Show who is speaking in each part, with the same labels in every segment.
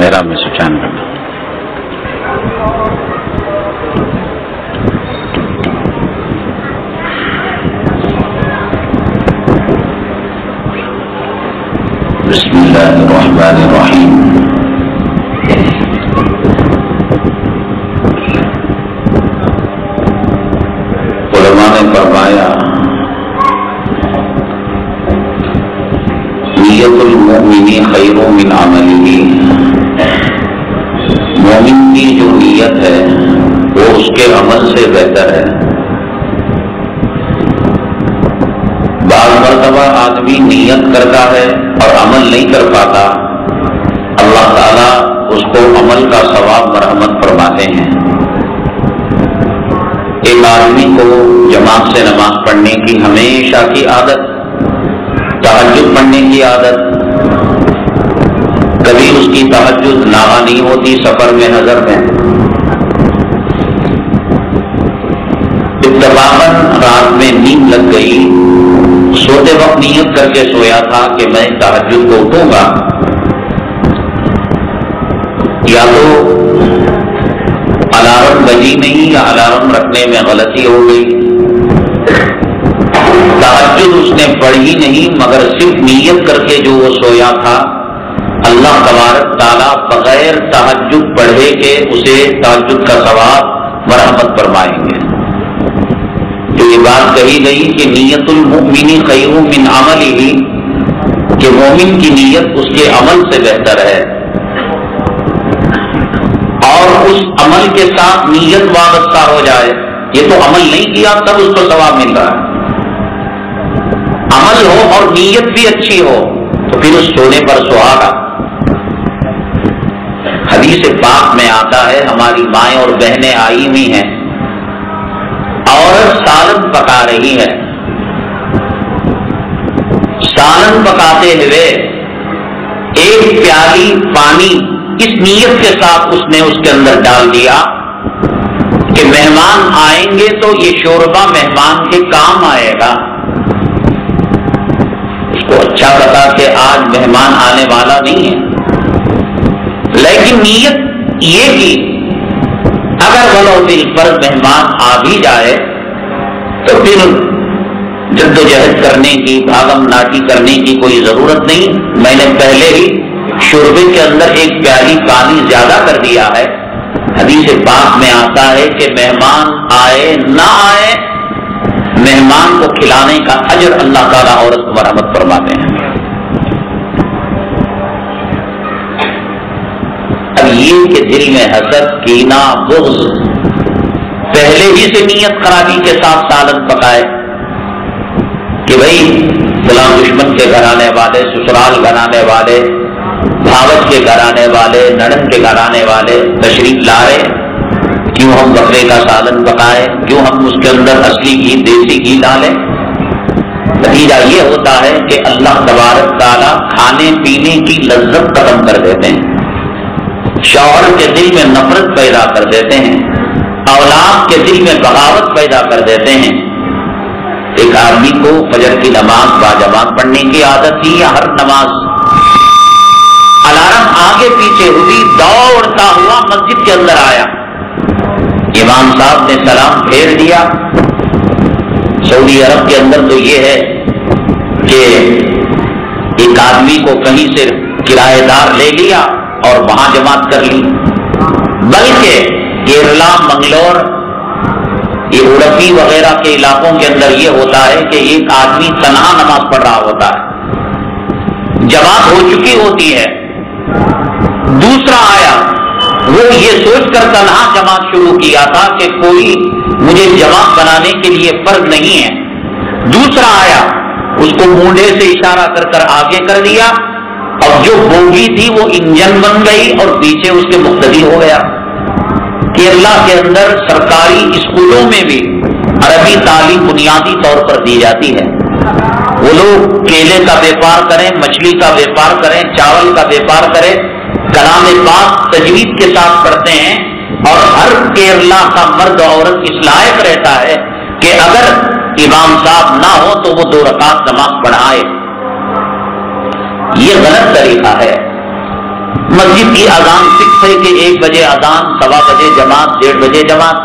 Speaker 1: میرا میں سچان کرنا بسم اللہ الرحمن الرحیم علماء نے فرمایا نیت المؤمن خیر من عملہ، مومن کی جو نیت ہے وہ اس کے عمل سے بہتر ہے۔ بعض مرتبہ آدمی نیت کرتا ہے اور عمل نہیں کر پاتا، اللہ تعالیٰ اس کو عمل کا ثواب مرحمت فرماتے ہیں۔ ایک آدمی کو جماعت سے نماز پڑھنے کی ہمیشہ کی عادت، تہجد پڑھنے کی عادت، کبھی اس کی تہجد ناغہ نہیں ہوتی، سفر میں نظر میں اتفاقاً رات میں نیند لگ گئی، سوتے وقت نیت کر کے سویا تھا کہ میں تہجد کو اٹھوں گا، یا تو الارم بجی نہیں یا الارم رکھنے میں غلطی ہو گئی، تہجد اس نے پڑھی نہیں، مگر صرف نیت کر کے جو وہ سویا تھا، اللہ تبارک تعالیٰ بغیر تہجد پڑھے کے اسے تہجد کا ثواب مرحمت فرمائیں گے۔ جو یہ بات کہی گئی کہ نیت المؤمن خیر من عملہ، کہ مومن کی نیت اس کے عمل سے بہتر ہے، اور اس عمل کے ساتھ نیت وابستہ ہو جائے، یہ تو عمل نہیں کیا تب اس کو ثواب مل رہا ہے، عمل ہو اور نیت بھی اچھی ہو تو پھر اس سونے پر سہاگا۔ حدیث پاک میں آتا ہے، ہماری مائیں اور بہنیں آئی ہوئی ہیں، عورت سالن پکا رہی ہے، سالن پکاتے ہوئے ایک پیالی پانی اس نیت کے ساتھ اس نے اس کے اندر ڈال دیا کہ مہمان آئیں گے تو یہ شوربہ مہمان کے کام آئے گا۔ اس کو اچھا پتا کہ آج مہمان آنے والا نہیں ہے، لیکن نیت یہ کی اگر ولو دل پر مہمان آ بھی جائے تو پھر جدوجہد کرنے کی، بھاگم ناٹی کرنے کی کوئی ضرورت نہیں، میں نے پہلے ہی شوربے کے اندر ایک پیالی پانی زیادہ کر دیا ہے۔ حدیث پاک میں آتا ہے کہ مہمان آئے نہ آئے، مہمان کو کھلانے کا اجر اللہ تعالیٰ عورت کو مرحمت فرماتے ہیں۔ اب یہ کہ دل میں حسد، کینہ، بغض، پہلے ہی سے نیت خرابی کے ساتھ سالن پکائے کہ بھائی فلاں دشمن کے گھر آنے والے، سسرال گھر آنے والے، بھاوت کے گھر آنے والے، نڑند کے گھر آنے والے تشریف لائے، کیوں ہم بکرے کا سالن پکائے، کیوں ہم اس کے اندر اصلی گھی، دیسی گھی ڈالیں۔ نتیجہ یہ ہوتا ہے کہ اللہ تبارک تعالیٰ کھانے پینے کی لذت ختم کر دیتے ہیں، شوہر کے دل میں نفرت پیدا کر دیتے ہیں، اولاد کے دل میں بغاوت پیدا کر دیتے ہیں۔ ایک آدمی کو فجر کی نماز باجماعت پڑھنے کی عادت تھی، یا ہر نماز الارم آگے پیچھے ہوئی، دوڑتا ہوا مسجد کے اندر آیا، امام صاحب نے سلام پھیر دیا۔ سعودی عرب کے اندر تو یہ ہے کہ ایک آدمی کو کہیں سے کرایہ دار لے لیا اور وہاں جماعت کر لی، بلکہ کیرلا، منگلور، یہ اڑپی وغیرہ کے علاقوں کے اندر یہ ہوتا ہے کہ ایک آدمی تنہا نماز پڑھ رہا ہوتا ہے، جماعت ہو چکی ہوتی ہے، دوسرا آیا، وہ یہ سوچ کر تنہا جماعت شروع کیا تھا کہ کوئی مجھے جماعت بنانے کے لیے فرض نہیں ہے، دوسرا آیا، اس کو مونڈے سے اشارہ کر کر آگے کر دیا، اور جو بوگی تھی وہ انجن بن گئی اور پیچھے اس کے مقتدی ہو گیا۔ کیرلا کے اندر سرکاری اسکولوں میں بھی عربی تعلیم بنیادی طور پر دی جاتی ہے۔ وہ لوگ کیلے کا بیپار کریں، مچھلی کا بیپار کریں، چاول کا بیپار کریں، کلام پاک تجوید کے ساتھ پڑھتے ہیں، اور ہر کیرلا کا مرد عورت اس لائق رہتا ہے کہ اگر امام صاحب نہ ہو تو وہ 2 رکعت نماز پڑھائے۔ یہ غلط طریقہ ہے۔ مسجد کی اذان فکس ہے کہ 1 بجے اذان، 1:15 بجے جماعت، 1:30 بجے جماعت،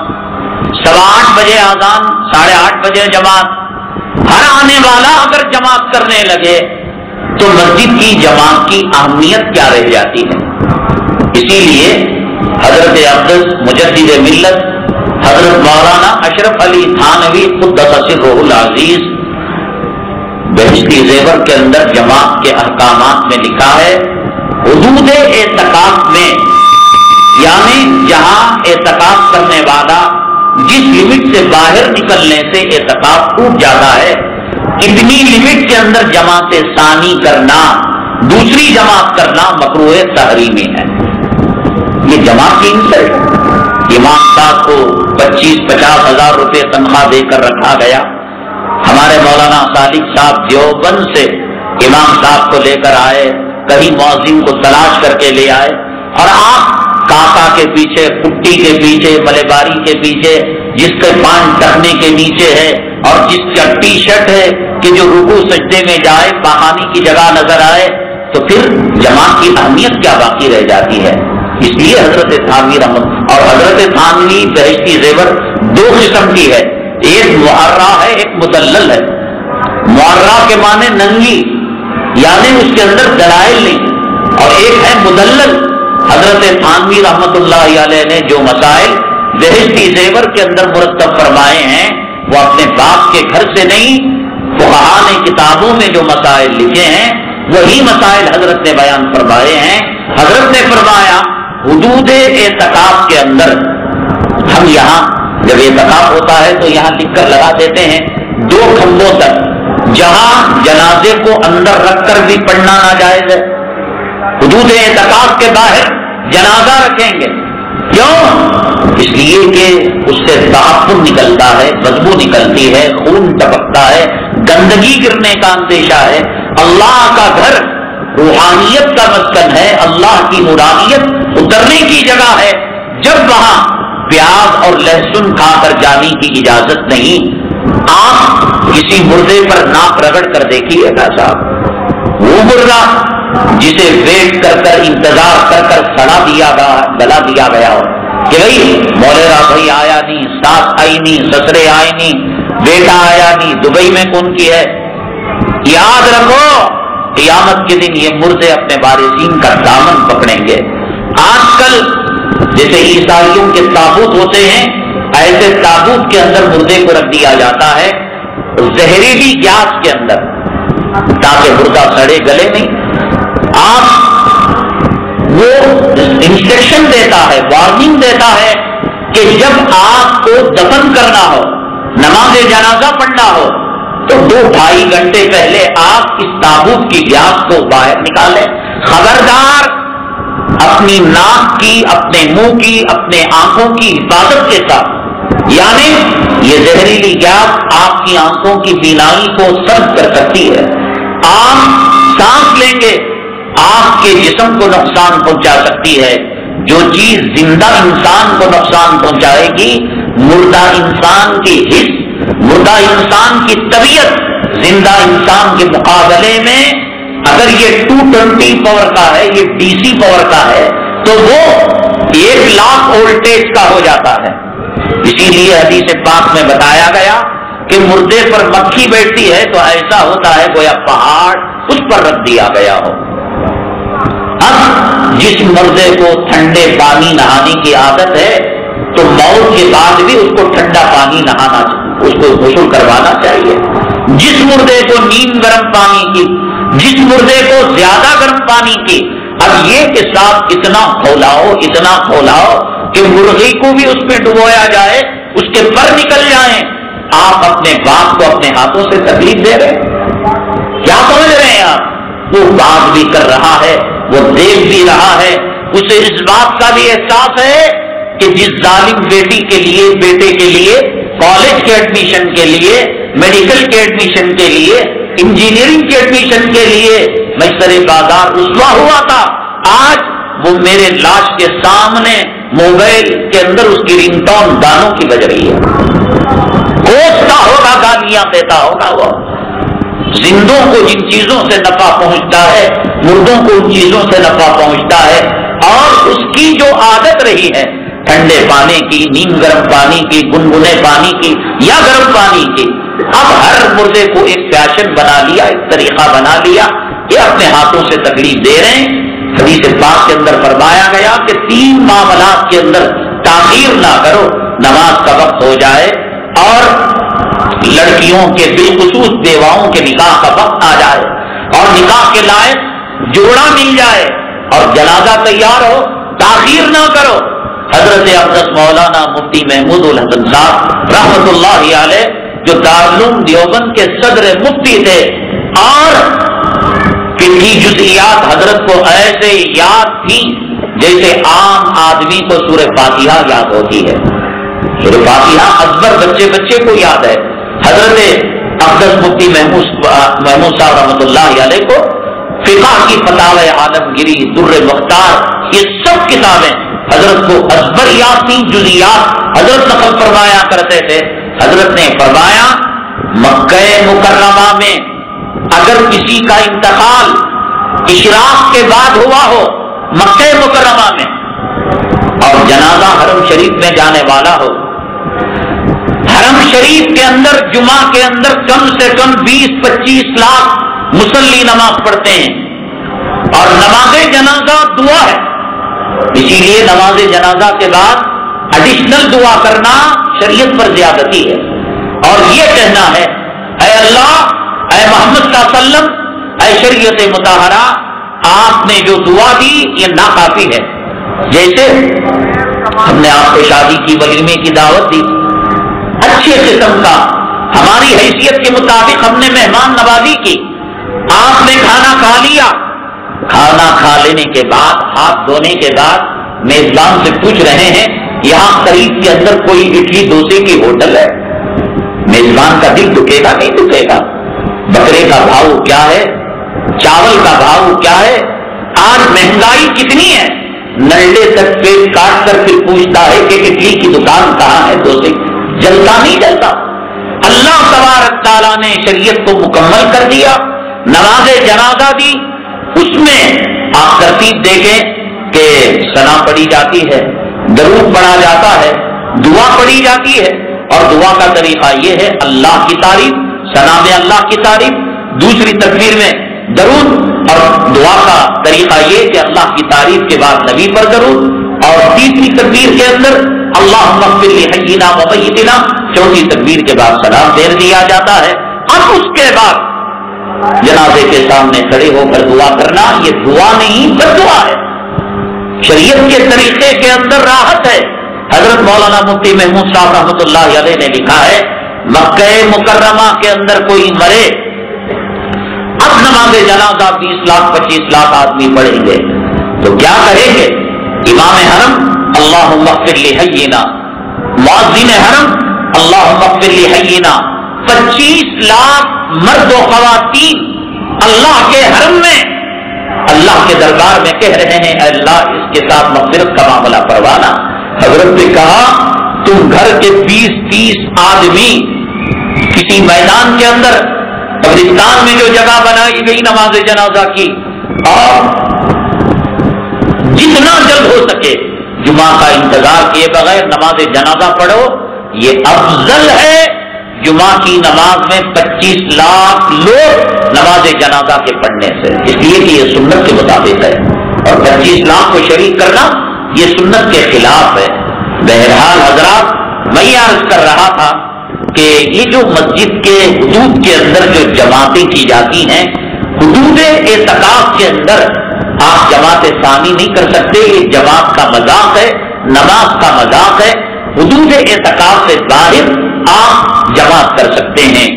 Speaker 1: 8:15 بجے اذان، 8:30 بجے جماعت۔ ہر آنے والا اگر جماعت کرنے لگے تو مسجد کی جماعت کی اہمیت کیا رہ جاتی ہے؟ اسی لیے حضرت اقدس مجدد ملت حضرت مولانا اشرف علی تھانوی قدس سرہ العزیز بہشتی زیور کے اندر جماعت کے احکامات میں لکھا ہے، حدود اعتکاف میں، یعنی جہاں اعتکاف کرنے والا جس لمٹ سے باہر نکلنے سے اعتکاف ٹوٹ جاتا ہے، اتنی لمٹ کے اندر جماعت ثانی کرنا، دوسری جماعت کرنا مکروہ تحریمی ہے۔ یہ جماعت کی انسلٹ۔ امام صاحب کو 25-50 ہزار روپے تنخواہ دے کر رکھا گیا۔ ہمارے مولانا صادق صاحب دیوبند سے امام صاحب کو لے کر آئے، کہیں مؤذن کو تلاش کر کے لے آئے، اور آپ کاکا کے پیچھے، پٹی کے پیچھے، ملےباری کے پیچھے، جس کے پان ٹکنے کے نیچے ہے اور جس کا ٹی شرٹ ہے کہ جو رکوع سجدے میں جائے پاخانے کی جگہ نظر آئے، تو پھر جماعت کی اہمیت کیا باقی رہ جاتی ہے؟ اس لیے حضرت تھانوی رحمت، اور حضرت تھانوی بہشتی زیور 2 قسم کی ہے، ایک معرہ ہے، ایک مدلل ہے۔ معرہ کے معنی ننگی، یعنی اس کے اندر دلائل نہیں، اور ایک ہے مدلل۔ حضرت تھانوی رحمت اللہ علیہ نے جو مسائل بہشتی زیور کے اندر مرتب فرمائے ہیں، وہ اپنے باپ کے گھر سے نہیں، فقہاء نے کتابوں میں جو مسائل لکھے ہیں وہی مسائل حضرت نے بیان فرمائے ہیں۔ حضرت نے فرمایا حدود اعتکاف کے اندر، ہم یہاں جب اعتکاف ہوتا ہے تو یہاں لکھ کر لگا دیتے ہیں 2 کھمبوں تک، جہاں جنازے کو اندر رکھ کر بھی پڑھنا ناجائز ہے۔ حدود اعتکاف کے باہر جنازہ رکھیں گے، کیوں؟ اس لیے کہ اس سے تعفن نکلتا ہے، بدبو نکلتی ہے، خون ٹپکتا ہے، گندگی گرنے کا اندیشہ ہے۔ اللہ کا گھر روحانیت کا مسکن ہے، اللہ کی نورانیت اترنے کی جگہ ہے، جب وہاں پیاز اور لہسن کھا کر جانے کی اجازت نہیں۔ آپ کسی مردے پر ناک رگڑ کر دیکھیے گا صاحب، وہ مردہ جسے ویٹ کر کر انتظار کر کر گلا دیا گیا ہو کہ بھائی مولیرا بھائی آیا نہیں، ساس آئی نہیں، سسرے آئے نہیں، بیٹا آیا نہیں، دبئی میں کون کی ہے، یاد رکھو قیامت کے دن یہ مردے اپنے وارثین کا دامن پکڑیں گے۔ آج کل جیسے عیسائیوں کے تابوت ہوتے ہیں، ایسے تابوت کے اندر مردے کو رکھ دیا جاتا ہے زہریلی گیس کے اندر، تاکہ مردہ سڑے گلے نہیں۔ وہ انسٹرکشن دیتا ہے، وارننگ دیتا ہے کہ جب آپ کو دفن کرنا ہو، نماز جنازہ پڑھنا ہو، تو 2-2.5 گھنٹے پہلے آپ اس تابوت کی گیس کو باہر نکالیں۔ خبردار اپنی ناک کی، اپنے منہ کی، اپنے آنکھوں کی حفاظت کے ساتھ، یعنی یہ زہریلی گیس آپ کی آنکھوں کی بینائی کو سرد کر سکتی ہے۔ آپ سانس لیں گے، آپ کے جسم کو نقصان پہنچا سکتی ہے۔ جو چیز زندہ انسان کو نقصان پہنچائے گی، مردہ انسان کی حس، مردہ انسان کی طبیعت زندہ انسان کے مقابلے میں اگر یہ 220 پاور کا ہے، یہ DC پاور کا ہے، تو وہ 1,00,000 وولٹیج کا ہو جاتا ہے۔ اسی لیے حدیث پاک میں بتایا گیا کہ مردے پر مکھی بیٹھتی ہے تو ایسا ہوتا ہے گویا پہاڑ اس پر رکھ دیا گیا ہو۔ اب جس مردے کو ٹھنڈے پانی نہانے کی عادت ہے، تو موت کے بعد بھی اس کو ٹھنڈا پانی نہانا چاہیے، اس کو غسل کروانا چاہیے۔ جس مردے کو نیم گرم پانی کی، جس مردے کو زیادہ گرم پانی کی، اب یہ کہ صاحب اتنا کھولاؤ کہ مرغی کو بھی اس پہ ڈبویا جائے، اس کے پر نکل جائیں، آپ اپنے باپ کو اپنے ہاتھوں سے تکلیف دے رہے ہیں؟ کیا سمجھ رہے ہیں آپ؟ وہ بات بھی کر رہا ہے، وہ دیکھ بھی رہا ہے، اسے اس بات کا بھی احساس ہے کہ جس ظالم بیٹی کے لیے، بیٹے کے لیے کالج کے ایڈمیشن کے لیے، میڈیکل کے ایڈمیشن کے لیے، انجینئرنگ کے ایڈمیشن کے لیے میں سر بازار رسوا ہوا تھا، آج وہ میرے لاش کے سامنے موبائل کے اندر اس کی رنگ ٹون گانوں کی بج رہی ہے، کوستا ہوگا، گالیاں دیتا ہوگا۔ وہ زندوں کو جن چیزوں سے نفع پہنچتا ہے، مردوں کو ان چیزوں سے نفع پہنچتا ہے، اور اس کی جو عادت رہی ہے ٹھنڈے پانی کی، نیم گرم پانی کی، گنگنے پانی کی یا گرم پانی کی، اب ہر مردے کو ایک فیشن بنا لیا، ایک طریقہ بنا لیا کہ اپنے ہاتھوں سے تکلیف دے رہے ہیں۔ حدیث پاک کے اندر فرمایا گیا کہ 3 معاملات کے اندر تاخیر نہ کرو، نماز کا وقت ہو جائے، اور لڑکیوں کے بالخصوص بیواؤں کے نکاح کا وقت آ جائے، اور نکاح کے لائق جوڑا مل جائے، اور جنازہ تیار ہو، تاخیر نہ کرو۔ حضرت اقدس مولانا مفتی محمود الحسن صاحب رحمت اللہ علیہ، جو دارالعلوم دیوبند کے صدر مفتی تھے، اور فقہی جزئیات حضرت کو ایسے یاد تھی جیسے عام آدمی کو سورہ فاتحہ یاد ہوتی ہے۔ سورہ فاتحہ ازبر بچے کو یاد ہے۔ حضرت اقدس مفتی محمود صاحب رحمۃ اللہ علیہ کو فقہ کی فتاوی عالمگیری، در مختار، یہ سب کتابیں حضرت کو ازبر یاد تھیں، جزئیات حضرت نقل فرمایا کرتے تھے۔ حضرت نے فرمایا مکہ مکرمہ میں اگر کسی کا انتقال اشراق کے بعد ہوا ہو مکہ مکرمہ میں، اور جنازہ حرم شریف میں جانے والا ہو، حرم شریف کے اندر جمعہ کے اندر کم سے کم 20-25 لاکھ مصلی نماز پڑھتے ہیں، اور نماز جنازہ دعا ہے، اسی لیے نماز جنازہ کے بعد ایڈیشنل دعا کرنا شریعت پر زیادتی ہے، اور یہ کہنا ہے اے اللہ، اے محمد صلی اللہ علیہ وسلم، اے شریعت مطہرہ، آپ نے جو دعا دی یہ ناکافی ہے۔ جیسے ہم نے آپ کو شادی کی، ولیمے کی دعوت دی، اچھے قسم کا ہماری حیثیت کے مطابق ہم نے مہمان نوازی کی، آپ نے کھانا کھا لیا، کھانا کھا لینے کے بعد، ہاتھ دھونے کے بعد میزبان سے پوچھ رہے ہیں یہاں قریب کے اندر کوئی اڈلی ڈوسے کی ہوٹل ہے؟ میزبان کا دل دکھے گا نہیں دکھے گا؟ بکرے کا بھاؤ کیا ہے، چاول کا بھاؤ کیا ہے، آج مہنگائی کتنی ہے، نلڈے تک پیٹ کاٹ کر پھر پوچھتا ہے کہ اڈلی کی دکان کہاں ہے، ڈوسے جلتا نہیں جلتا۔ اللہ تبارک تعالیٰ نے شریعت کو مکمل کر دیا، نماز جنازہ دی، اس میں آپ ترتیب دیکھیں کہ ثنا پڑھی جاتی ہے، درود پڑھا جاتا ہے، دعا پڑھی جاتی ہے، اور دعا کا طریقہ یہ ہے اللہ کی تعریف، ثنا میں اللہ کی تعریف، دوسری تکبیر میں درود، اور دعا کا طریقہ یہ کہ اللہ کی تعریف کے بعد نبی پر درود، اور تیسری تکبیر کے اندر اللہم اغفر لحینا و میتنا، چوتھی تکبیر کے بعد سلام پھیر دیا جاتا ہے۔ اب اس کے بعد جنازے کے سامنے کھڑے ہو کر دعا کرنا، یہ دعا نہیں بد دعا ہے، شریعت کے طریقے کے اندر راحت ہے۔ حضرت مولانا مفتی محمود صاحب رحمۃ اللہ علیہ نے لکھا ہے مکہ مکرمہ کے اندر کوئی مرے، اب نماز جنازہ 20 لاکھ 25 لاکھ آدمی پڑھیں گے تو کیا کہیں گے؟ امام حرم اللہم اغفر لحینا، مؤذن حرم اللہم اغفر لحینا، 25 لاکھ مرد و خواتین اللہ کے حرم میں اللہ کے دربار میں کہہ رہے ہیں اے اللہ اس کے ساتھ مغفرت کا معاملہ کروانا۔ حضرت نے کہا تم گھر کے 20-30 آدمی کسی میدان کے اندر، قبرستان میں جو جگہ بنائی گئی نماز جنازہ کی، اور جتنا جلد ہو سکے جمعہ کا انتظار کیے بغیر نماز جنازہ پڑھو، یہ افضل ہے جمعہ کی نماز میں 25 لاکھ لوگ نماز جنازہ کے پڑھنے سے، اس لیے کہ یہ سنت کے مطابق ہے، اور 25 لاکھ کو شریک کرنا یہ سنت کے خلاف ہے۔ بہرحال حضرات، میں یہ عرض کر رہا تھا کہ یہ جو مسجد کے حدود کے اندر جو جماعتیں کی جاتی ہیں، حدود اعتکاف کے اندر آپ جماعت ثانی نہیں کر سکتے. یہ جماعت کا مذاق ہے، نماز کا مذاق ہے. حدود اعتکاف سے باہر آپ جماعت کر سکتے ہیں.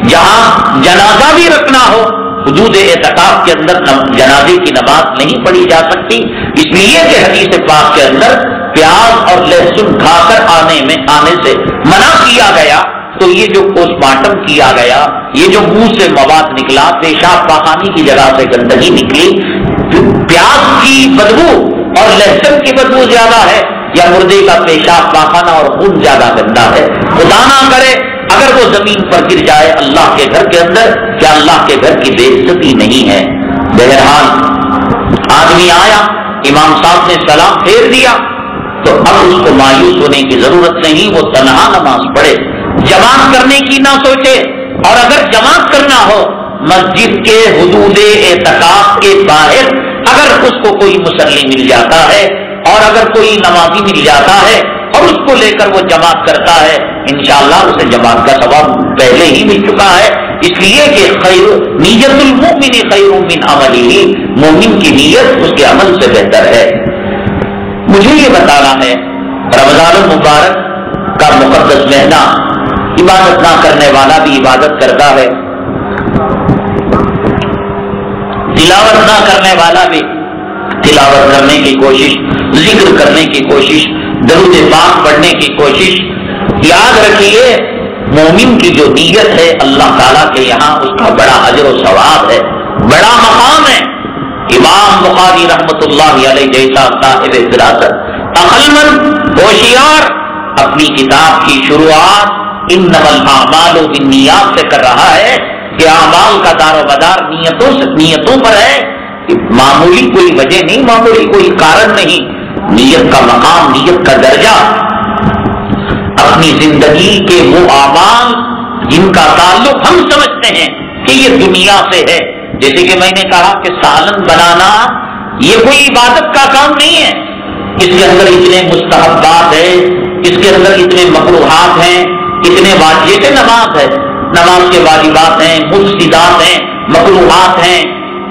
Speaker 1: جہاں جنازہ بھی رکھنا ہو، حدود اعتکاف کے اندر جنازے کی نماز نہیں پڑھی جا سکتی، اس لیے کہ حدیث پاک کے اندر پیاز اور لہسن کھا کر آنے سے منع کیا گیا. تو یہ جو پوسٹ مارٹم کیا گیا، یہ جو منہ سے مواد نکلا، پیشاب پاخانے کی جگہ سے گندگی نکلی، پیاز کی بدبو اور لہسن کی بدبو زیادہ ہے یا مردے کا پیشاب پاخانہ اور خون زیادہ گندا ہے؟ خدا نہ کرے اگر وہ زمین پر گر جائے اللہ کے گھر کے اندر، کیا اللہ کے گھر کی بے عزتی نہیں ہے؟ بہرحال آدمی آیا، امام صاحب نے سلام پھیر دیا، تو اب اس کو مایوس ہونے کی ضرورت نہیں. وہ تنہا نماز پڑھے، جماعت کرنے کی نہ سوچے. اور اگر جماعت کرنا ہو مسجد کے حدود اعتکاف کے باہر، اگر اس کو کوئی مصلی مل جاتا ہے اور اگر کوئی نمازی مل جاتا ہے اور اس کو لے کر وہ جماعت کرتا ہے، انشاءاللہ اسے جماعت کا ثواب پہلے ہی مل چکا ہے. اس لیے کہ خیر نیت المؤمن خیر من عملہ، مومن کی نیت اس کے عمل سے بہتر ہے. مجھے یہ بتانا ہے، رمضان المبارک کا مقدس مہینہ، عبادت نہ کرنے والا بھی عبادت کرتا ہے، تلاوت نہ کرنے والا بھی تلاوت کرنے کی کوشش، ذکر کرنے کی کوشش، درود پاک پڑھنے کی کوشش. یاد رکھیے مومن کی جو نیت ہے اللہ تعالیٰ کے یہاں اس کا بڑا اجر و ثواب ہے، بڑا مقام ہے. امام بخاری رحمت اللہ علیہ جیسا صاحب فراست، عقل مند، ہوشیار، اپنی کتاب کی شروعات انما الاعمال بالنیات سے کر رہا ہے کہ اعمال کا دار و مدار نیتوں پر ہے. معمولی کوئی وجہ نہیں، معمولی کوئی کارن نہیں. نیت کا مقام، نیت کا درجہ، اپنی زندگی کے وہ اعمال جن کا تعلق ہم سمجھتے ہیں کہ یہ دنیا سے ہے. جیسے کہ میں نے کہا کہ سالن بنانا یہ کوئی عبادت کا کام نہیں ہے، اس کے اندر اتنے مستحبات ہیں، اس کے اندر اتنے مکروہات ہیں، اتنے واجب. جیسے نماز ہے، نماز کے واجبات ہیں، مفسدات ہیں، مکروہات ہیں،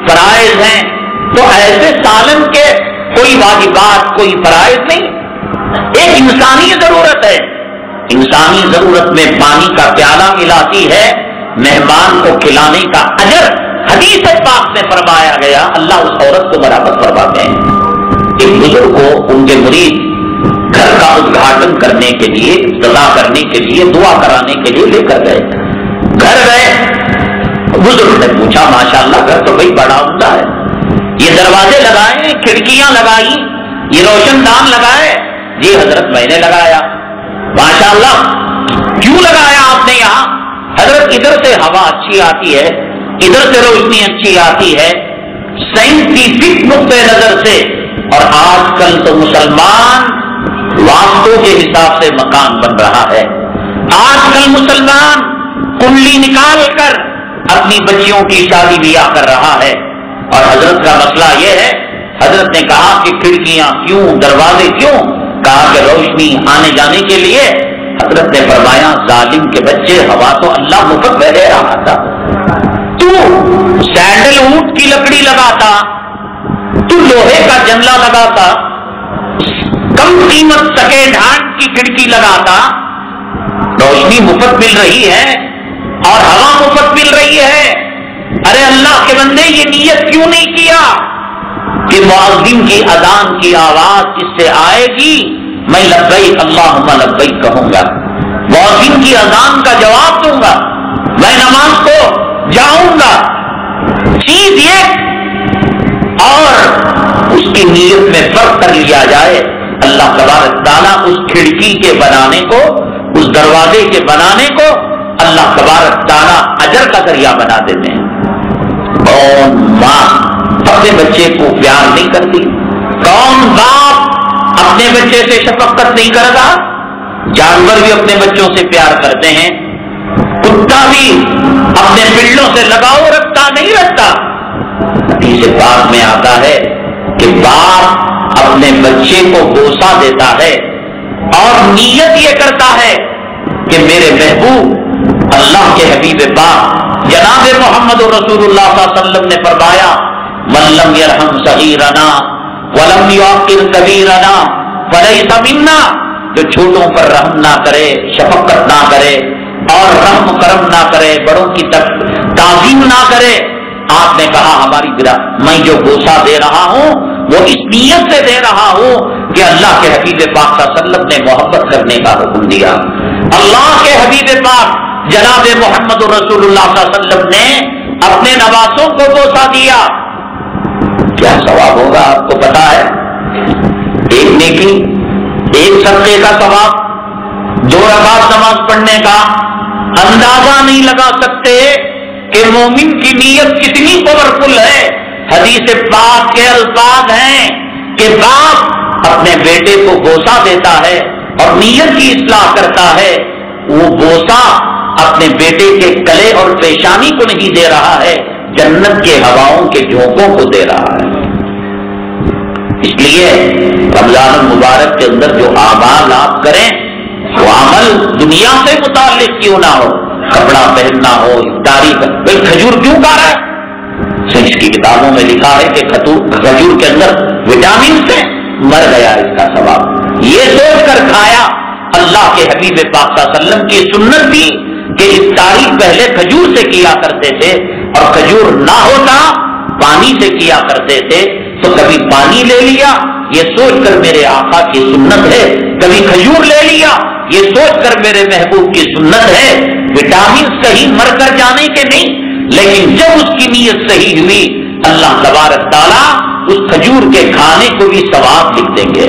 Speaker 1: فرائض ہیں. تو ایسے سالن کے کوئی واجبات، کوئی فرائض نہیں. ایک انسانی ضرورت ہے، انسانی ضرورت میں پانی کا پیالہ ملاتی ہے، مہمان کو کھلانے کا اجر حدیث پاک میں فرمایا گیا اللہ اس عورت کو برابر فرماتے ہیں. ایک بزرگ کو ان کے مرید گھر کا ادگھاٹن کرنے کے لیے، افتتاح کرنے کے لیے، دعا کرانے کے لیے لے کر گئے. گھر گئے، بزرگ نے پوچھا ماشاءاللہ گھر تو بھائی بڑا عمدہ ہے، یہ دروازے لگائے، کھڑکیاں لگائی، یہ روشن دان لگائے. جی حضرت میں نے لگایا. ماشاءاللہ کیوں لگایا آپ نے یہاں؟ حضرت ادھر سے ہوا اچھی آتی ہے، ادھر سے روشنی اچھی آتی ہے. سائنٹیفک نقطۂ نظر سے، اور آج کل تو مسلمان واسطوں کے حساب سے مکان بن رہا ہے. آج کل مسلمان کنڈلی نکال کر اپنی بچیوں کی شادی بیاہ کر رہا ہے. اور حضرت کا مسئلہ یہ ہے، حضرت نے کہا کہ کھڑکیاں کیوں، دروازے کیوں؟ کہا کہ روشنی آنے جانے کے لیے. حضرت نے فرمایا ظالم کے بچے، ہوا تو اللہ مفت میں دے رہا تھا، تو سینڈل ووڈ کی لکڑی لگاتا، تو لوہے کا جنگلہ لگاتا، کم قیمت سیکنڈ ہینڈ کی کھڑکی لگاتا. روشنی مفت مل رہی ہے اور ہوا مفت مل رہی ہے. ارے اللہ کے بندے یہ نیت کیوں نہیں کیا کہ مؤذن کی اذان کی آواز جس سے آئے گی میں لبیک اللہم لبیک کہوں گا، مؤذن کی اذان کا جواب دوں گا، میں نماز کو جاؤں گا. چیز یہ اور اس کی نیت میں فرق کر لیا جائے. اللہ تبارک تعالیٰ اس کھڑکی کے بنانے کو، اس دروازے کے بنانے کو اللہ تبارک تعالیٰ اجر کا ذریعہ بنا دیتے ہیں. کون ماں اپنے بچے کو پیار نہیں کرتی؟ کون باپ اپنے بچے سے شفقت نہیں کرتا؟ جانور بھی اپنے بچوں سے پیار کرتے ہیں، کتا بھی اپنے پلوں سے لگاؤ رکھتا نہیں رکھتا. حدیث پاک میں آتا ہے کہ باپ اپنے بچے کو بوسہ دیتا ہے اور نیت یہ کرتا ہے کہ میرے محبوب اللہ کے حبیب پاک جناب محمد رسول اللہ صلی اللہ علیہ وسلم نے فرمایا من لم یرحم صغیرنا ولم یعقر کبیرنا فلیس منا، جو چھوٹوں پر رحم نہ کرے، شفقت نہ کرے اور رحم کرم نہ کرے، بڑوں کی تعظیم نہ کرے، آپ نے کہا ہماری میں جو بوسہ دے رہا ہوں وہ اس نیت سے دے رہا ہوں کہ اللہ کے حبیب پاک صلی اللہ علیہ وسلم نے محبت کرنے کا حکم دیا، اللہ کے حبیب پاک جناب محمد رسول اللہ صلی اللہ علیہ وسلم نے اپنے نواسوں کو بوسہ دیا، کیا ثواب ہوگا آپ کو پتا ہے؟ ایک نیکی، ایک صدقے کا ثواب، 2 رکعت نماز پڑھنے کا اندازہ نہیں لگا سکتے کہ مومن کی نیت کتنی پاورفل ہے۔ حدیث پاک کے الفاظ ہیں کہ باپ اپنے بیٹے کو بوسہ دیتا ہے اور نیت کی اصلاح کرتا ہے، وہ بوسہ اپنے بیٹے کے گلے اور پیشانی کو نہیں دے رہا ہے، جنت کے ہواؤں کے جھونکوں کو دے رہا ہے۔ اس لیے رمضان المبارک کے اندر جو اعمال آپ کریں وہ عمل دنیا سے متعلق کیوں نہ ہو، کپڑا پہننا ہو، افطاری بھائی کھجور کیوں کھا رہا ہے؟ سائنس کی کتابوں میں لکھا ہے کہ کھجور کے اندر وٹامن سے مر گیا اس کا ثواب، یہ سوچ کر کھایا۔ اللہ کے حبیب پاک صلی اللہ علیہ وسلم کی سنت تھی کہ افطاری پہلے کھجور سے کیا کرتے تھے، اور کھجور نہ ہوتا پانی سے کیا کرتے تھے، تو کبھی پانی لے لیا یہ سوچ کر میرے آقا کی سنت ہے، کبھی کھجور لے لیا یہ سوچ کر میرے محبوب کی سنت ہے۔ وٹامن صحیح مر کر جانے کے نہیں، لیکن جب اس کی نیت صحیح ہوئی اللہ تبارک تعالیٰ اس کھجور کے کھانے کو بھی ثواب لکھ دیں گے۔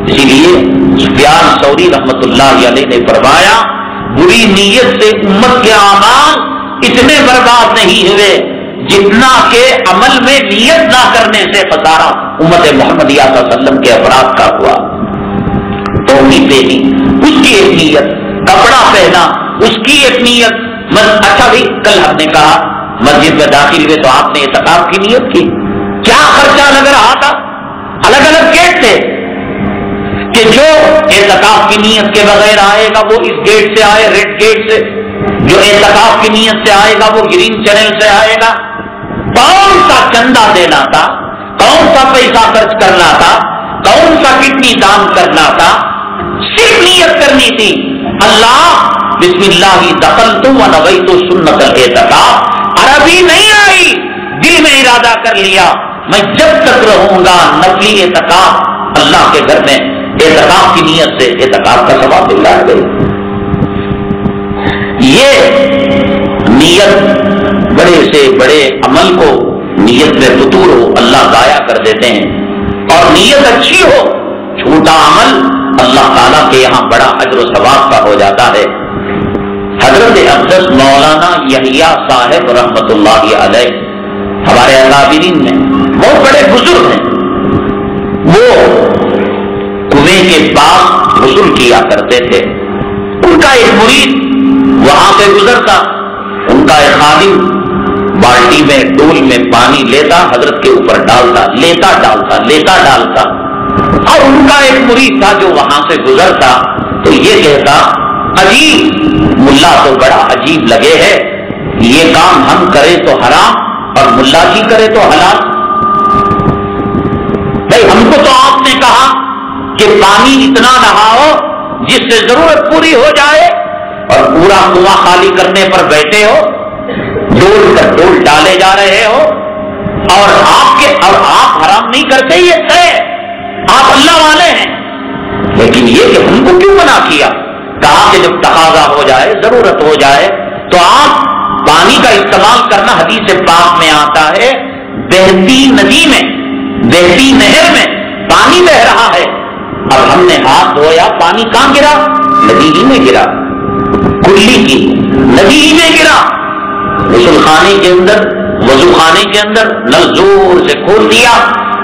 Speaker 1: اسی لیے سفیان ثوری رحمت اللہ علیہ نے فرمایا بری نیت سے امت کے اعمال اتنے برباد نہیں ہوئے جتنا کہ عمل میں نیت نہ کرنے سے خسارہ امت محمدیہ صلی اللہ علیہ وسلم کے افراد کا ہوا۔ توحید پہنی اس کی ایک نیت، کپڑا پہنا اس کی ایک نیت۔ اچھا بھائی کل ہم نے کہا مسجد میں داخل ہوئے تو آپ نے اعتکاف کی نیت کی، کیا خرچہ لگ رہا تھا؟ الگ الگ گیٹ تھے کہ جو اعتکاف کی نیت کے بغیر آئے گا وہ اس گیٹ سے آئے، ریڈ گیٹ سے، جو اعتکاف کی نیت سے آئے گا وہ گرین چینل سے آئے گا۔ کون سا چندہ دینا تھا، کون سا پیسہ خرچ کرنا تھا، کون سا کتنی دان کرنا تھا، صرف نیت کرنی تھی اللہ بسم اللہ دخلت ونویت سنت الاعتکاف۔ عربی نہیں آئی، دل میں ارادہ کر لیا میں جب تک رہوں گا نفلی اعتکاف اللہ کے گھر میں، اعتکاف کی نیت سے اعتکاف کا ثواب مل رہا ہے۔ یہ نیت بڑے سے بڑے عمل کو نیت میں فطور ہو اللہ ضائع کر دیتے ہیں، اور نیت اچھی ہو چھوٹا عمل اللہ تعالیٰ کے یہاں بڑا اجر و ثواب کا ہو جاتا ہے۔ حضرت اقدس مولانا یحییٰ صاحب رحمت اللہ علیہ ہمارے اکابرین میں بہت بڑے بزرگ ہیں، وہ کنویں کے پاس غسل کیا کرتے تھے۔ ان کا ایک مرید وہاں سے گزرتا، ان کا ایک خادم بالٹی میں ڈول میں پانی لیتا، حضرت کے اوپر ڈالتا، لیتا ڈالتا، اور ان کا ایک مرید تھا جو وہاں سے گزرتا تو یہ کہتا عجیب ملا تو بڑا عجیب لگے ہے، یہ کام ہم کرے تو حرام اور ملا جی کرے تو حلال۔ بھائی ہم کو تو آپ نے کہا کہ پانی اتنا نہاؤ جس سے ضرورت پوری ہو جائے، اور پورا کنواں خالی کرنے پر بیٹھے ہو، ڈول کر ڈول ڈالے جا رہے ہو، اور آپ حرام نہیں کرتے، یہ ہے آپ اللہ والے ہیں، لیکن یہ کہ ہم کو کیوں منع کیا؟ کہا کہ جب تقاضا ہو جائے، ضرورت ہو جائے تو آپ پانی کا استعمال کرنا۔ حدیث پاک میں آتا ہے بہتی ندی میں، بہتی نہر میں پانی بہ رہا ہے، اب ہم نے ہاتھ دھویا، پانی کہاں گرا؟ ندی ہی میں گرا، کلی کی ندی ہی میں گرا۔ غسل خانے کے اندر، وضو خانے کے اندر نل زور سے کھول دیا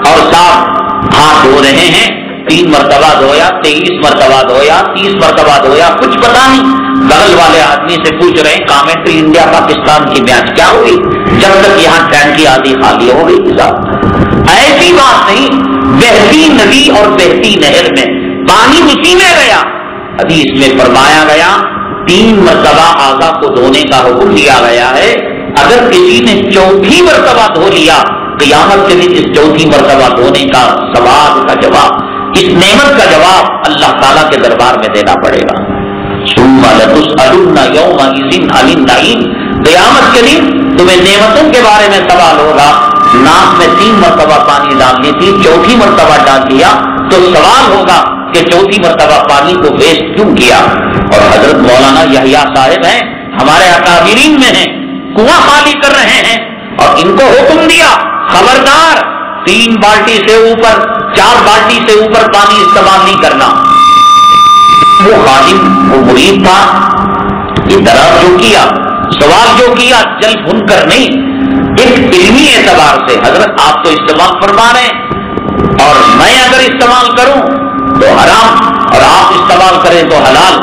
Speaker 1: اور صاحب ہاتھ دھو رہے ہیں، 3 مرتبہ دھویا، 23 مرتبہ دھویا، 30 مرتبہ دھویا، کچھ پتا نہیں۔ بغل والے آدمی سے پوچھ رہے ہیں کامنٹری انڈیا پاکستان کی میچ کیا ہوئی، جب تک یہاں ٹینکی آدھی خالی ہو گئی۔ ایسی بات نہیں، بہتی ندی اور بہتی نہر میں پانی اسی میں گیا. حدیث میں فرمایا گیا 3 مرتبہ اعضاء کو دھونے کا حکم دیا گیا ہے. اگر کسی نے 4تھی مرتبہ دھو لیا, قیامت کے دن اس 4تھی مرتبہ دھونے کا سوال کا جواب, اس نعمت کا جواب اللہ تعالیٰ کے دربار میں دینا پڑے گا. ثم لتسألن یومئذ عن النعیم, قیامت کے دن تمہیں نعمتوں کے بارے میں سوال ہوگا. ناک میں 3 مرتبہ پانی ڈالنی تھی, 4تھی مرتبہ ڈال دیا, تو سوال ہوگا کہ 4تھی مرتبہ پانی کو ویسٹ کیوں کیا. اور حضرت مولانا یحییٰ صاحب ہیں, ہمارے اکابرین میں ہیں, کنواں خالی کر رہے ہیں اور ان کو حکم دیا خبردار 3 بالٹی سے اوپر 4 بالٹی سے اوپر پانی استعمال نہیں کرنا. وہ خادم وہ مرید تھا, اعتراض جو کیا, سوال جو کیا, چل بھن کر نہیں, ایک علمی اعتبار سے حضرت آپ تو استعمال فرما رہے ہیں اور میں اگر استعمال کروں تو حرام اور آپ استعمال کریں تو حلال.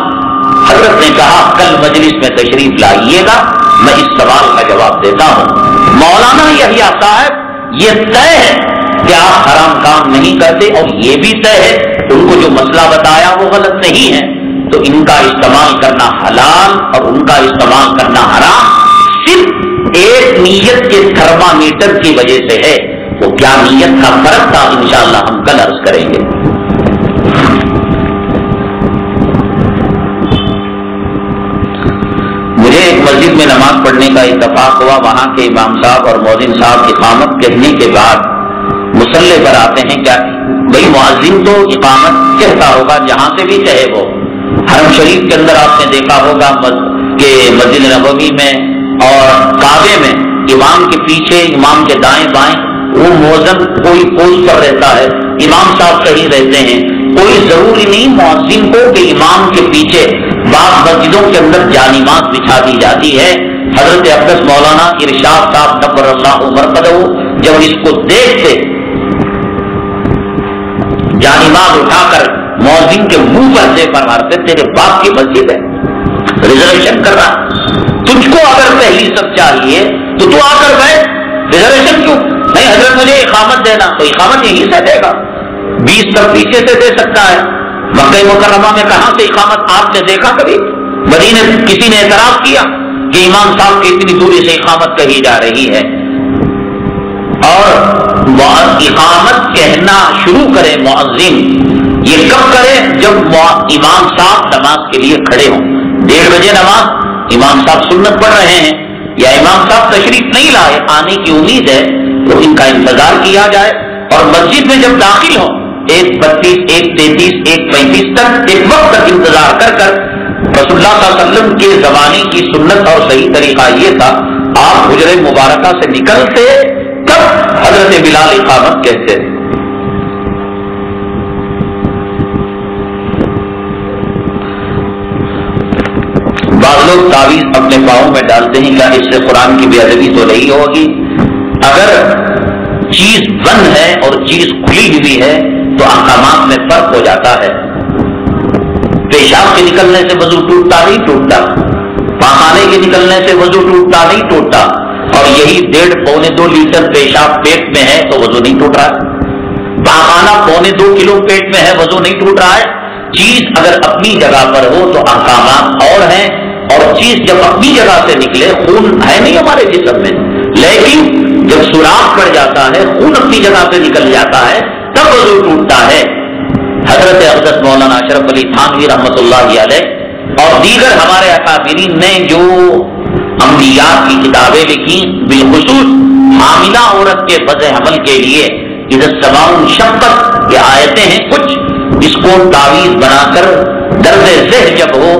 Speaker 1: حضرت نے کہا کل مجلس میں تشریف لائیے گا, میں اس سوال کا جواب دیتا ہوں. مولانا یحییٰ صاحب یہ طے ہے کہ آپ حرام کام نہیں کرتے, اور یہ بھی طے ہے ان کو جو مسئلہ بتایا وہ غلط نہیں ہے, تو ان کا استعمال کرنا حلال اور ان کا استعمال کرنا حرام صرف ایک نیت کے تھرمامیٹر کی وجہ سے ہے. وہ کیا نیت کا فرق تھا انشاءاللہ ہم کل عرض کریں گے. مجھے ایک مسجد میں نماز پڑھنے کا اتفاق ہوا, وہاں کے امام صاحب اور مؤذن صاحب اقامت کہنے کے بعد مصلی پر آتے ہیں. کیا بھائی مؤذن تو اقامت کہتا ہوگا جہاں سے بھی کہے وہ. حرم شریف کے اندر آپ نے دیکھا ہوگا کہ مسجد نبوی میں اور کعبے میں امام کے پیچھے امام کے دائیں بائیں وہ مؤذن کوئی پوسٹ پر رہتا ہے, امام صاحب کہیں رہتے ہیں. کوئی ضروری نہیں مؤذن کو کہ امام کے پیچھے, بعض مسجدوں کے اندر جانماز بچھا دی جاتی ہے. حضرت اقدس مولانا ارشاد صاحب نبر اللہ مرقدہ جب اس کو دیکھتے جانماز اٹھا کر مؤذن کے منہ پر دے پر مارتے, تیرے باپ کی مسجد ہے, ریزرویشن کر رہا, تجھ کو اگر پہلی سب چاہیے تو آ کر بیٹھ, ریزرویشن کیوں نہیں. حضرت مجھے اقامت دینا, تو اقامت یہیں سے دے گا, 20 تک پیچھے سے دے سکتا ہے. مکہ مکرمہ میں کہاں سے اقامت آپ نے دیکھا کبھی؟ مدینے کسی نے اعتراف کیا کہ امام صاحب کی اتنی دوری سے اقامت کہی جا رہی ہے. اور اقامت کہنا شروع کرے مؤذن, یہ کب کرے؟ جب امام صاحب نماز کے لیے کھڑے ہوں. 1:30 بجے نماز, امام صاحب سنت پڑھ رہے ہیں یا امام صاحب تشریف نہیں لائے, آنے کی امید ہے, تو ان کا انتظار کیا جائے. اور مسجد میں جب داخل ہو 1:32, 1:33, 1:35 تک ایک وقت تک انتظار کر کر, رسول اللہ صلی اللہ علیہ وسلم کے زمانے کی سنت اور صحیح طریقہ یہ تھا, آپ حجرے مبارکہ سے نکلتے تب حضرت بلال اقامت کہتے. بعض لوگ تعویذ اپنے پاؤں میں ڈالتے ہیں, کیا اس سے قرآن کی بے ادبی تو نہیں ہوگی؟ اگر چیز بند ہے اور چیز کھلی ہوئی ہے تو احکامات میں فرق ہو جاتا ہے. پیشاب کے نکلنے سے وضو ٹوٹتا نہیں ٹوٹتا, پاخانے کے نکلنے سے وضو ٹوٹتا نہیں ٹوٹتا, اور یہی 1.5-2 لیٹر پیشاب پیٹ میں ہے تو وضو نہیں ٹوٹ رہا ہے. پاخانہ 2.25 کلو پیٹ میں ہے, وضو نہیں ٹوٹ رہا ہے. چیز اگر اپنی جگہ پر ہو تو احکامات اور ہیں, اور چیز جب اپنی جگہ سے نکلے, خون ہے نہیں ہمارے جسم میں, لیکن جب سوراخ پڑ جاتا ہے, خون اپنی جگہ سے نکل جاتا ہے, تب وضو ٹوٹتا ہے. حضرت اقدس مولانا اشرف علی تھانوی رحمۃ اللہ علیہ اور دیگر ہمارے اکابرین نے جو انبیاء کی کتابیں لکھی, بالخصوص حاملہ عورت کے وضع حمل کے لیے اذا السماء انشقت یہ آیتیں ہیں کچھ, اس کو تعویذ بنا کر درد ذہن جب ہو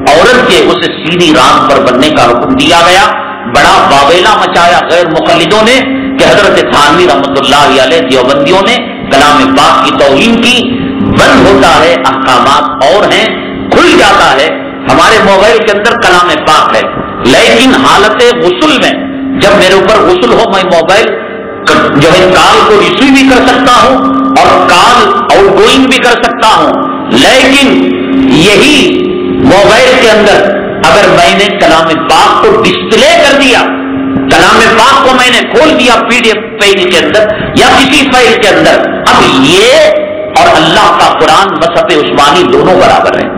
Speaker 1: عورت کے اسے سیدھی رام پر بننے کا حکم دیا گیا. بڑا واویلا مچایا غیر مقلدوں نے کہ حضرت تھانوی رحمۃ اللہ علیہ دیوبندیوں نے کلام پاک کی توہین کی. بند ہوتا ہے, احکامات اور ہیں, کھل جاتا ہے. ہمارے موبائل کے اندر کلام پاک ہے, لیکن حالت غسل میں جب میرے اوپر غسل ہو, میں موبائل جو ہے کال کو ریسیو بھی کر سکتا ہوں اور کال آؤٹ گوئنگ بھی کر سکتا ہوں. لیکن یہی موبائل کے اندر اگر میں نے کلام پاک کو ڈسپلے کر دیا, کلام پاک کو میں نے کھول دیا PDF فائل کے اندر یا کسی فائل کے اندر, اب یہ اور اللہ کا قرآن مصحف عثمانی دونوں برابر ہیں.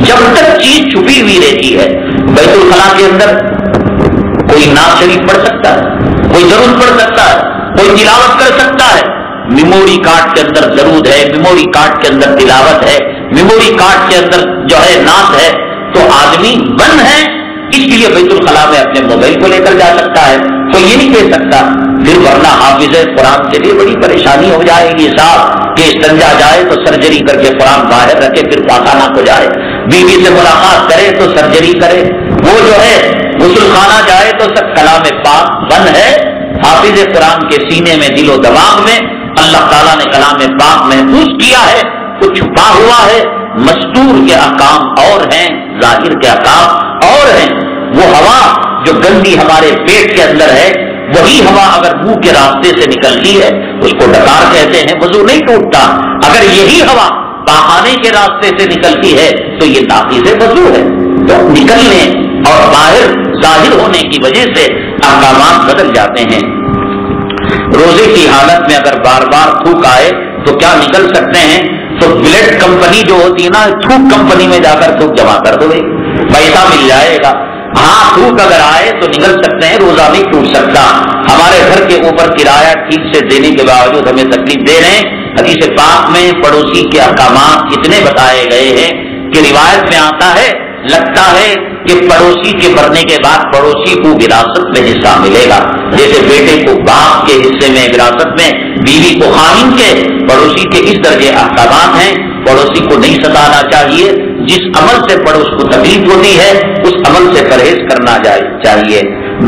Speaker 1: جب تک چیز چھپی ہوئی رہتی ہے، بیت الخلا کے اندر کوئی ناز شریف پڑھ سکتا ہے، کوئی درود پڑھ سکتا ہے، کوئی تلاوت کر سکتا ہے. میموری کارڈ کے اندر درود ہے، میموری کارڈ کے اندر تلاوت ہے، میموری کارڈ کے اندر جو ہے ناز ہے. تو آدمی بند ہے، اس لیے بیت الخلا میں اپنے موبائل کو لے کر جا سکتا ہے. تو یہ نہیں کہہ سکتا. پھر ورنہ حافظ قرآن کے لیے بڑی پریشانی ہو جائے گی صاحب کہ استنجا جائے تو سرجری کر کے قرآن باہر رکھے، پھر پاخانہ کو جائے، بیوی سے ملاقات کرے تو سرجری کرے، وہ جو ہے غسل خانہ جائے تو سب کلام پاک بند ہے. حافظ قرآن کے سینے میں، دل و دماغ میں اللہ تعالیٰ نے کلام پاک محفوظ کیا ہے، وہ چھپا ہوا ہے. مستور کے احکام اور ہیں، ظاہر کے احکام اور ہیں. وہ ہوا جو گندی ہمارے پیٹ کے اندر ہے، وہی ہوا اگر منہ کے راستے سے نکلتی ہے اس کو ڈکار کہتے ہیں، وضو نہیں ٹوٹتا. اگر یہی ہوا پاخانے کے راستے سے نکلتی ہے تو یہ ناقض وضو ہے. تو نکلنے اور باہر ظاہر ہونے کی وجہ سے احکامات بدل جاتے ہیں. روزے کی حالت میں اگر بار بار تھوک آئے تو کیا نکل سکتے ہیں؟ تو بلڈ کمپنی جو ہوتی ہے نا، تھوک کمپنی میں جا کر تھوک جمع کر دو، پیسہ مل جائے گا. ہاں تھوک اگر آئے تو نکل سکتے ہیں، روزہ نہیں ٹوٹ سکتا. ہمارے گھر کے اوپر کرایہ ٹھیک سے دینے کے باوجود ہمیں تکلیف دے رہے ہیں. حدیث پاک میں پڑوسی کے احکامات اتنے بتائے گئے ہیں کہ روایت میں آتا ہے لگتا ہے کہ پڑوسی کے مرنے کے بعد پڑوسی کو وراثت میں حصہ ملے گا. جیسے بیٹے کو باپ کے حصے میں وراثت میں، بیوی کو خاوند کے، پڑوسی کے اس درجے احکامات ہیں. پڑوسی کو نہیں ستانا چاہیے. جس عمل سے پڑوس کو تکلیف ہوتی ہے اس عمل سے پرہیز کرنا چاہیے.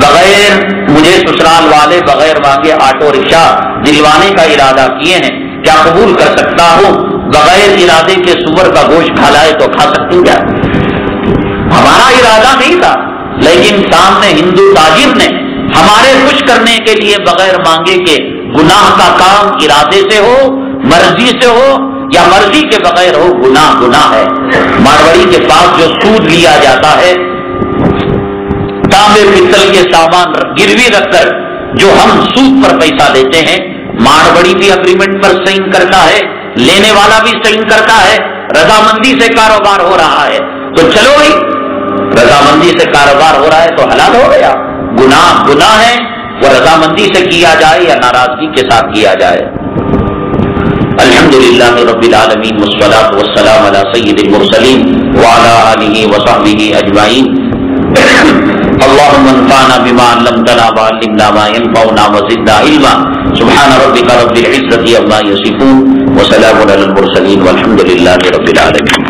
Speaker 1: بغیر مجھے سسرال والے بغیر مانگے آٹو رکشہ دلوانے کا ارادہ کیے ہیں، کیا قبول کر سکتا ہوں؟ بغیر ارادے کے سور کا گوشت کھلائے تو کھا سکتی کیا؟ ہمارا ارادہ نہیں تھا، لیکن سامنے ہندو تاجر نے ہمارے خوش کرنے کے لیے بغیر مانگے کے گناہ کا کام ارادے سے ہو، مرضی سے ہو یا مرضی کے بغیر ہو، گناہ ہے. ماروڑی کے پاس جو سود لیا جاتا ہے، تانبے پتل کے سامان گروی رکھ کر جو ہم سود پر پیسہ دیتے ہیں، ماروڑی بھی اگریمنٹ پر سائن کرتا ہے، لینے والا بھی سائن کرتا ہے. رضامندی سے کاروبار ہو رہا ہے تو چلو بھائی، رضامندی سے کاروبار ہو رہا ہے تو حلال ہو گیا. گناہ ہے، وہ رضامندی سے کیا جائے یا ناراضگی کے ساتھ کیا جائے. الحمدللہ رب العالمین والصلاة والسلام علی سید المرسلین وعلی آلہ وصحبہ اجمعین. اللهم انفعنا بما علمتنا وعلمنا ما ينفعنا وزدنا علما. سبحان ربك رب العزة عما يصفون وسلام على المرسلين والحمد لله رب العالمين.